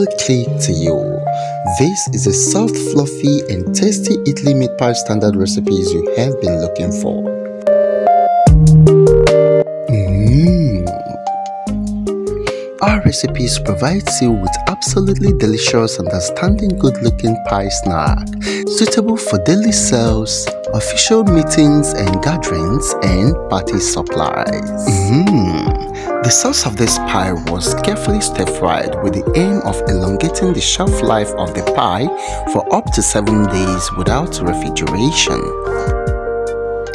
perfectly to you. This is a soft, fluffy and tasty Italy meat pie standard recipes you have been looking for. Our recipes provides you with absolutely delicious and outstanding good-looking pie snack, suitable for daily sales, official meetings and gatherings, and party supplies. The sauce of this pie was carefully stir-fried with the aim of elongating the shelf life of the pie for up to 7 days without refrigeration.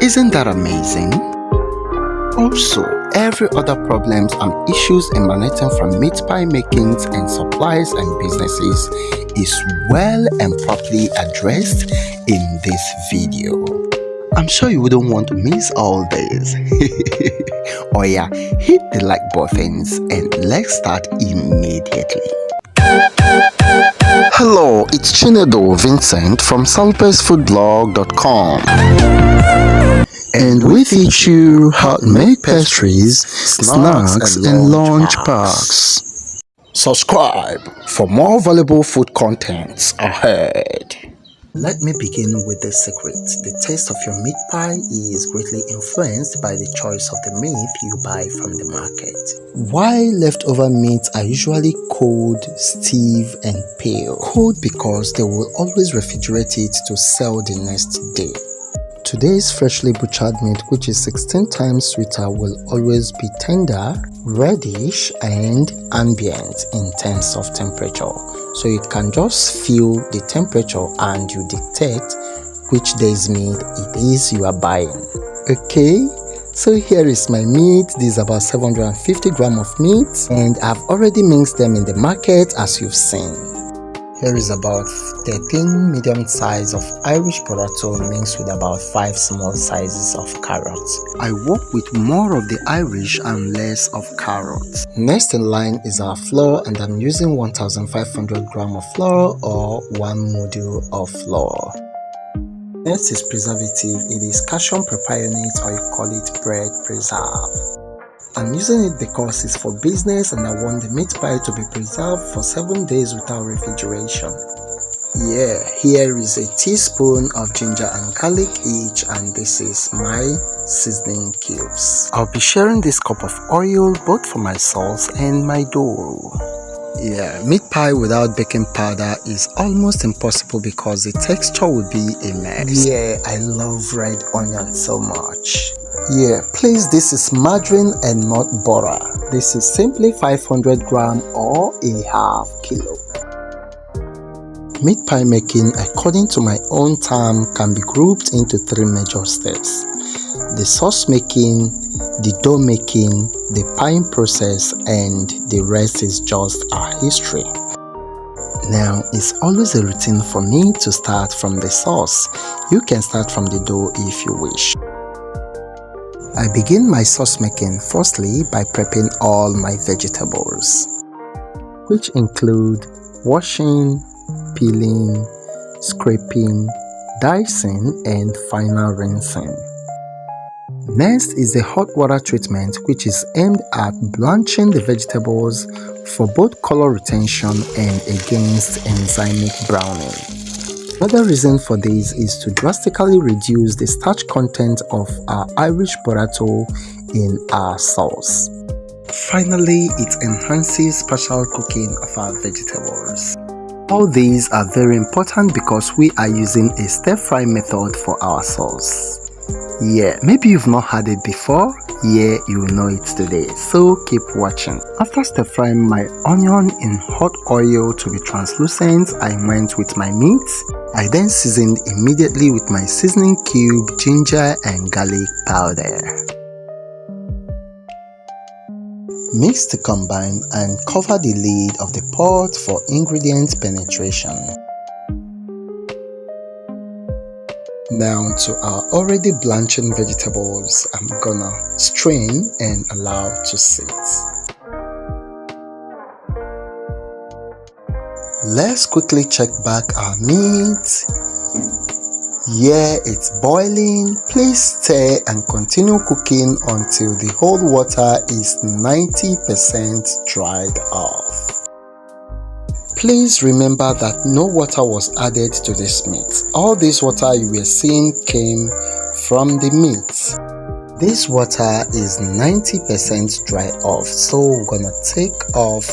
Isn't that amazing? Also, every other problems and issues emanating from meat pie makings and supplies and businesses is well and properly addressed in this video. I'm sure you wouldn't want to miss all this. Oh yeah, hit the like buttons and let's start immediately. Hello, it's Chinedo Vincent from salpesfoodblog.com. And we teach you how to make pastries, snacks, and lunch packs. Subscribe for more valuable food contents ahead. Let me begin with the secret. The taste of your meat pie is greatly influenced by the choice of the meat you buy from the market. Why leftover meats are usually cold, stiff, and pale? Cold because they will always refrigerate it to sell the next day. Today's freshly butchered meat, which is 16 times sweeter, will always be tender, reddish, and ambient in terms of temperature. So you can just feel the temperature and you dictate which day's meat it is you are buying. Okay, so here is my meat. This is about 750 grams of meat, and I've already minced them in the market as you've seen. Here is about 13 medium size of Irish potato mixed with about 5 small sizes of carrots. I work with more of the Irish and less of carrots. Next in line is our flour, and I'm using 1500 grams of flour or 1 module of flour. Next is preservative. It is calcium propionate, or you call it bread preserve. I'm using it because it's for business and I want the meat pie to be preserved for 7 days without refrigeration. Yeah, here is a teaspoon of ginger and garlic each, and this is my seasoning cubes. I'll be sharing this cup of oil both for my sauce and my dough. Yeah, meat pie without baking powder is almost impossible because the texture will be a mess. Yeah, I love red onion so much. Yeah, please, this is margarine and not butter. This is simply 500 grams or a half kilo. Meat pie making, according to my own term, can be grouped into 3 major steps: the sauce making, the dough making, the pieing process, and the rest is just our history. Now, it's always a routine for me to start from the sauce. You can start from the dough if you wish. I begin my sauce making firstly by prepping all my vegetables, which include washing, peeling, scraping, dicing, and final rinsing. Next is the hot water treatment, which is aimed at blanching the vegetables for both color retention and against enzymic browning. Another reason for this is to drastically reduce the starch content of our Irish potato in our sauce. Finally, it enhances spatial cooking of our vegetables. All these are very important because we are using a stir-fry method for our sauce. Yeah, maybe you've not had it before. Yeah, you will know it today, so keep watching. After stir-frying my onion in hot oil to be translucent, I went with my meat. I then seasoned immediately with my seasoning cube, ginger and garlic powder. Mix to combine and cover the lid of the pot for ingredient penetration. Now to our already blanching vegetables, I'm gonna strain and allow to sit. Let's quickly check back our meat. Yeah, it's boiling. Please stir and continue cooking until the whole water is 90% dried off. Please remember that no water was added to this meat. All this water you were seeing came from the meat. This water is 90% dry off, so we're gonna take off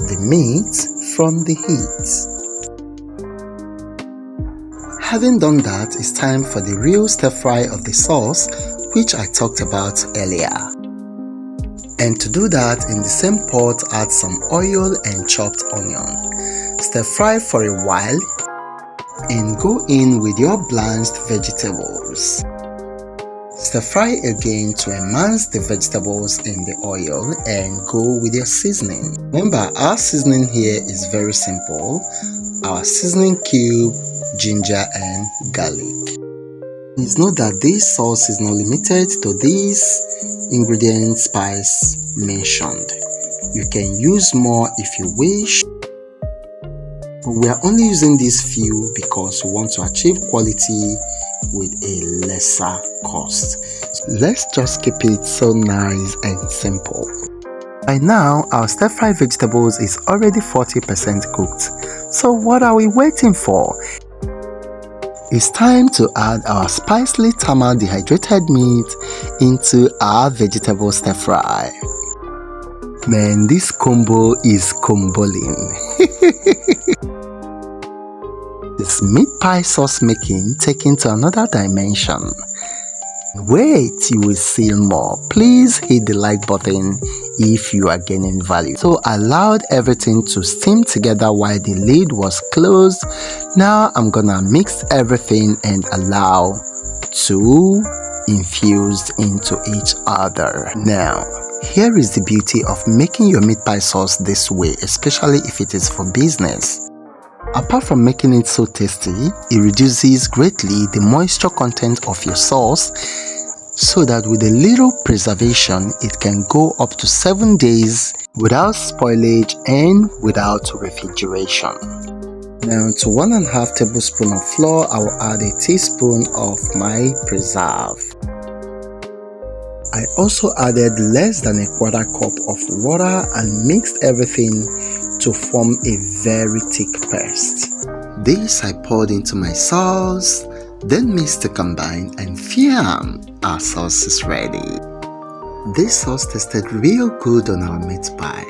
the meat from the heat. Having done that, it's time for the real stir fry of the sauce, which I talked about earlier. And to do that, in the same pot, add some oil and chopped onion. Stir fry for a while and go in with your blanched vegetables. Stir fry again to immerse the vegetables in the oil and go with your seasoning. Remember, our seasoning here is very simple. Our seasoning cube, ginger and garlic. Please note that this sauce is not limited to these ingredient spice mentioned. You can use more if you wish. We are only using these few because we want to achieve quality with a lesser cost. Let's just keep it so nice and simple. By now, our stir-fry vegetables is already 40% cooked. So what are we waiting for? It's time to add our spicely thermal dehydrated meat into our vegetable stir-fry. Man, this combo is comboling. This meat pie sauce making taken to another dimension. Wait, you will see more. Please hit the like button if you are gaining value. So I allowed everything to steam together while the lid was closed. Now I'm gonna mix everything and allow to infuse into each other. Now, here is the beauty of making your meat pie sauce this way, especially if it is for business. Apart from making it so tasty, it reduces greatly the moisture content of your sauce, so that with a little preservation, it can go up to 7 days without spoilage and without refrigeration. Now to 1.5 tablespoons of flour, I will add a teaspoon of my preserve. I also added less than 1/4 cup of water and mixed everything to form a very thick paste. This I poured into my sauce, then mixed to combine, and fiam, our sauce is ready. This sauce tasted real good on our meat pie.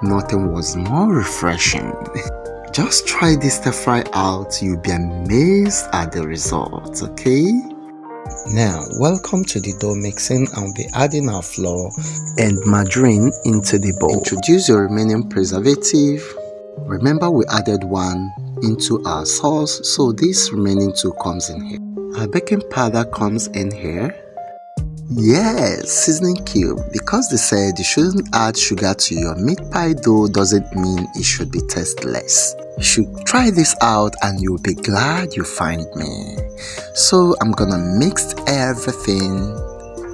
Nothing was more refreshing. Just try this stir fry out, you'll be amazed at the results, okay? Now, welcome to the dough mixing. I'll be adding our flour and margarine into the bowl. Introduce your remaining preservative. Remember, we added one into our sauce, so this remaining 2 comes in here. Our baking powder comes in here. Yes, seasoning cube. Because they said you shouldn't add sugar to your meat pie dough doesn't mean it should be tasteless. You should try this out and you'll be glad you find me. So I'm gonna mix everything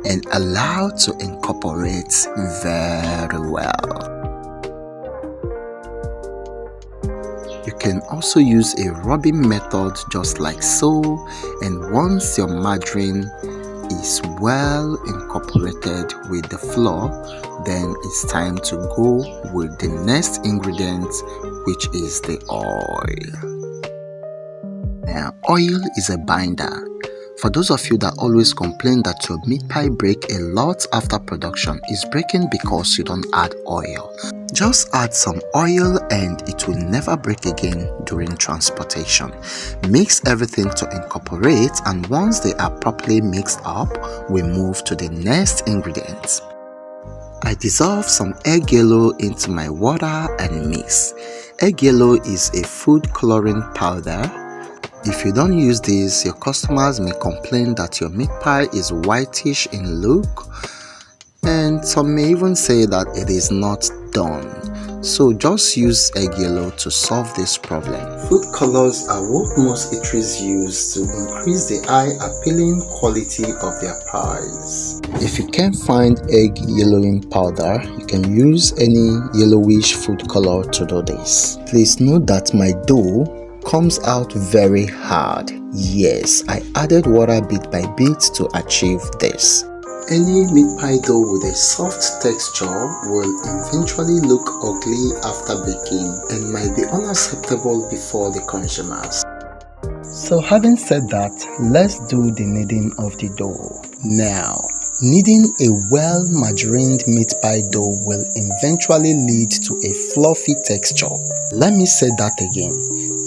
and allow to incorporate very well. You can also use a rubbing method just like so, and once your margarine is well incorporated with the flour, then it's time to go with the next ingredient, which is the oil. Now, oil is a binder. For those of you that always complain that your meat pie break a lot after production, it's breaking because you don't add oil. Just add some oil and it will never break again during transportation. Mix everything to incorporate, and once they are properly mixed up, we move to the next ingredients. I dissolve some egg yellow into my water and mix. Egg yellow is a food coloring powder. If you don't use this, your customers may complain that your meat pie is whitish in look, and some may even say that it is not done. So just use egg yellow to solve this problem. Food colors are what most eateries use to increase the eye-appealing quality of their pies. If you can't find egg yellowing powder, you can use any yellowish food color to do this. Please note that my dough comes out very hard. Yes, I added water bit by bit to achieve this. Any meat pie dough with a soft texture will eventually look ugly after baking and might be unacceptable before the consumers. So having said that, let's do the kneading of the dough. Now, kneading a well-margarined meat pie dough will eventually lead to a fluffy texture. Let me say that again.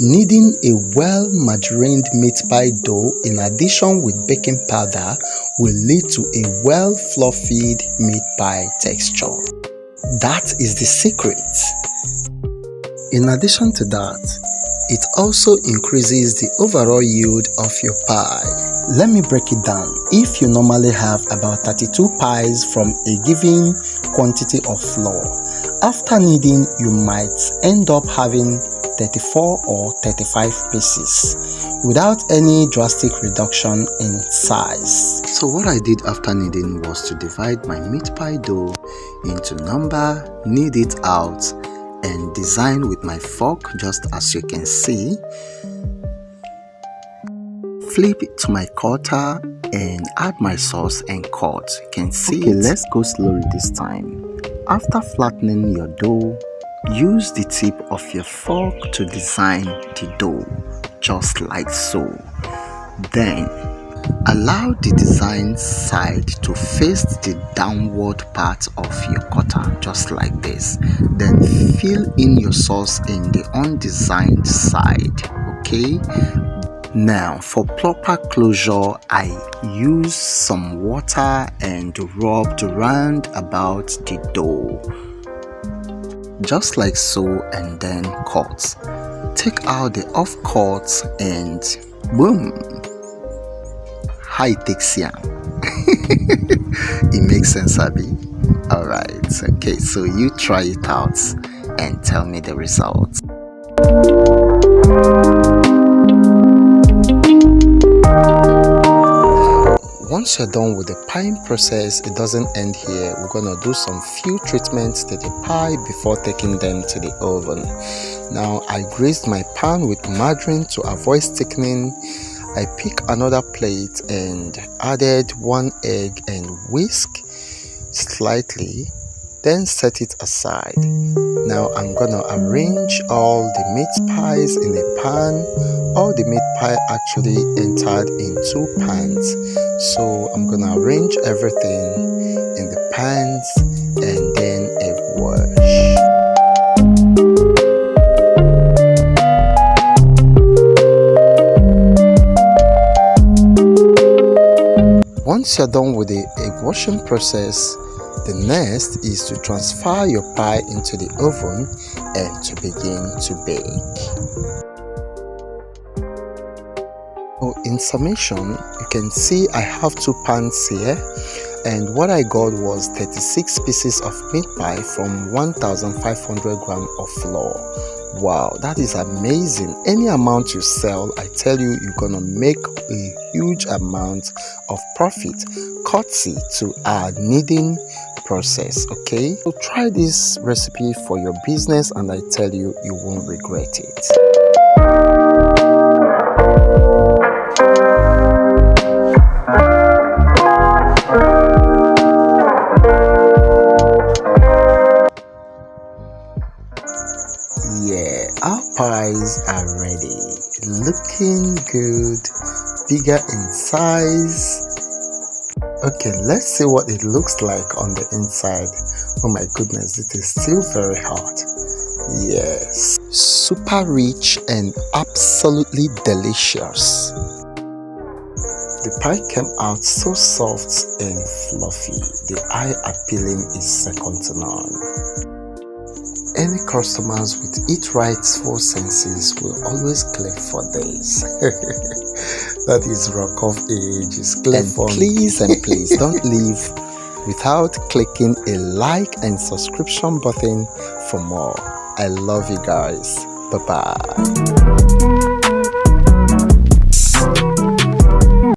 Kneading a well-margarined meat pie dough in addition with baking powder will lead to a well-fluffied meat pie texture. That is the secret. In addition to that, it also increases the overall yield of your pie. Let me break it down. If you normally have about 32 pies from a given quantity of flour, after kneading you might end up having 34 or 35 pieces without any drastic reduction in size. So what I did after kneading was to divide my meat pie dough into number, knead it out, and design with my fork just as you can see. Flip it to my cutter and add my sauce and cut. You can see it. Let's go slowly this time. After flattening your dough, use the tip of your fork to design the dough just like so. Then allow the design side to face the downward part of your cutter just like this. Then fill in your sauce in the undesigned side, okay? Now for proper closure, I use some water and rubbed round about the dough just like so, and then cut. Take out the off cuts and boom, high takes ya. It makes sense, Abby. Alright, okay, so you try it out and tell me the results. Once you're done with the pieing process, it doesn't end here. We're gonna do some few treatments to the pie before taking them to the oven. Now I greased my pan with margarine to avoid thickening. I pick another plate and added 1 egg and whisk slightly, then set it aside. Now I'm gonna arrange all the meat pies in a pan. All the meat pie actually entered in 2 pans, so I'm gonna arrange everything in the pans and then egg wash. Once you're done with the egg washing process, the next is to transfer your pie into the oven and to begin to bake. In summation, you can see I have 2 pans here, and what I got was 36 pieces of meat pie from 1,500 grams of flour. Wow, that is amazing. Any amount you sell, I tell you, you're gonna make a huge amount of profit courtesy to our kneading process. Okay, so try this recipe for your business and I tell you, you won't regret it. Yeah, our pies are ready, looking good, bigger in size. Okay, let's see what it looks like on the inside. Oh my goodness, it is still very hot. Yes, super rich and absolutely delicious. The pie came out so soft and fluffy. The eye appealing is second to none. Any customers with Eat Right's 4 senses will always clap for this. That is rock of ages. Clap for please and please don't leave without clicking a like and subscription button for more. I love you guys. Bye bye.